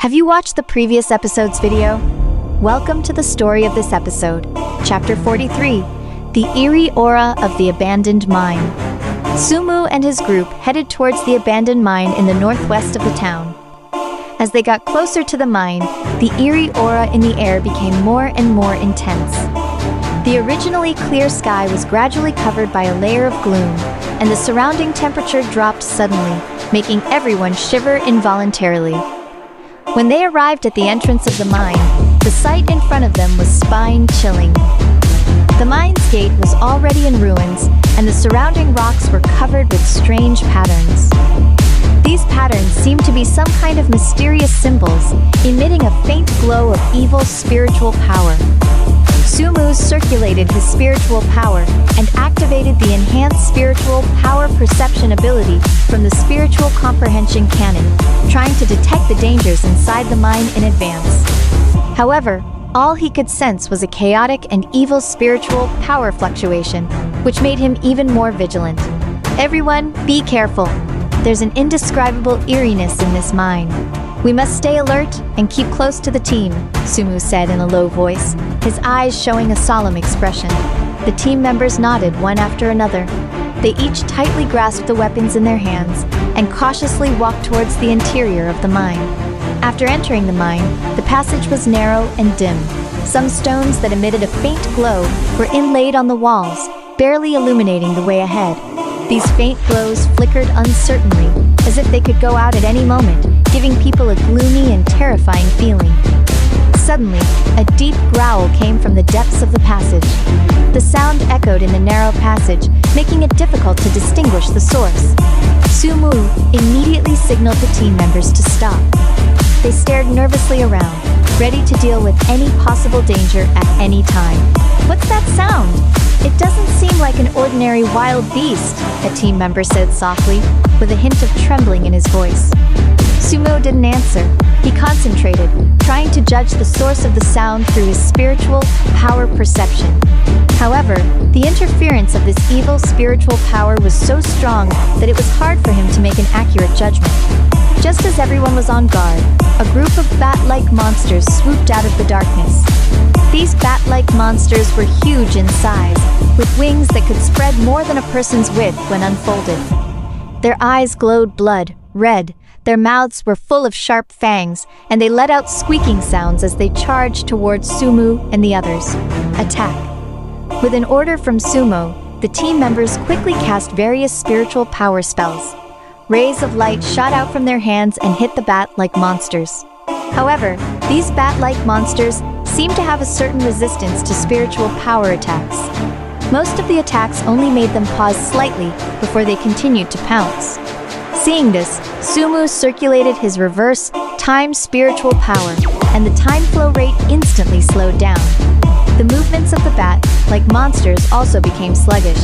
Have you watched the previous episode's video? Welcome to the story of this episode, Chapter 43, The Eerie Aura of the Abandoned Mine. Sumu and his group headed towards the abandoned mine in the northwest of the town. As they got closer to the mine, the eerie aura in the air became more and more intense. The originally clear sky was gradually covered by a layer of gloom, and the surrounding temperature dropped suddenly, making everyone shiver involuntarily. When they arrived at the entrance of the mine, the sight in front of them was spine-chilling. The mine's gate was already in ruins, and the surrounding rocks were covered with strange patterns. These patterns seemed to be some kind of mysterious symbols, emitting a faint glow of evil spiritual power. Sumu circulated his spiritual power and activated the enhanced spiritual power perception ability from the spiritual comprehension cannon, trying to detect the dangers inside the mine in advance. However, all he could sense was a chaotic and evil spiritual power fluctuation, which made him even more vigilant. Everyone, be careful. There's an indescribable eeriness in this mine. We must stay alert and keep close to the team, Sumu said in a low voice, his eyes showing a solemn expression. The team members nodded one after another. They each tightly grasped the weapons in their hands and cautiously walked towards the interior of the mine. After entering the mine, the passage was narrow and dim. Some stones that emitted a faint glow were inlaid on the walls, barely illuminating the way ahead. These faint glows flickered uncertainly, as if they could go out at any moment, giving people a gloomy and terrifying feeling. Suddenly, a deep growl came from the depths of the passage. The sound echoed in the narrow passage, making it difficult to distinguish the source. Sumu immediately signaled the team members to stop. They stared nervously around, ready to deal with any possible danger at any time. "What's that sound? It doesn't seem like an ordinary wild beast," a team member said softly, with a hint of trembling in his voice. Sumu didn't answer. He concentrated, trying to judge the source of the sound through his spiritual power perception. However, the interference of this evil spiritual power was so strong that it was hard for him to make an accurate judgment. Just as everyone was on guard, a group of bat-like monsters swooped out of the darkness. These bat-like monsters were huge in size, with wings that could spread more than a person's width when unfolded. Their eyes glowed blood red, their mouths were full of sharp fangs, and they let out squeaking sounds as they charged towards Sumu and the others. Attack. With an order from Sumu, the team members quickly cast various spiritual power spells. Rays of light shot out from their hands and hit the bat-like monsters. However, these bat-like monsters seemed to have a certain resistance to spiritual power attacks. Most of the attacks only made them pause slightly before they continued to pounce. Seeing this, Sumu circulated his reverse time spiritual power, and the time flow rate instantly slowed down. The movements of the bat-like monsters also became sluggish.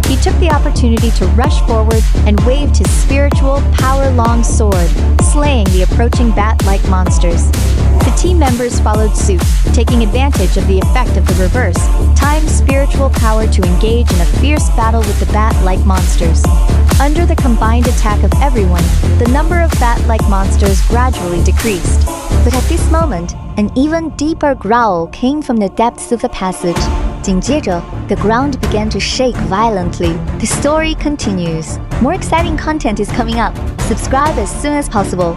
He took the opportunity to rush forward and waved his spiritual power-long sword, slaying the approaching bat-like monsters. The team members followed suit, taking advantage of the effect of the reverse time spiritual power to engage in a fierce battle with the bat-like monsters. Under the combined attack of everyone, the number of bat-like monsters gradually decreased. But at this moment, an even deeper growl came from the depths of the passage. 紧接着, the ground began to shake violently. The story continues. More exciting content is coming up. Subscribe as soon as possible.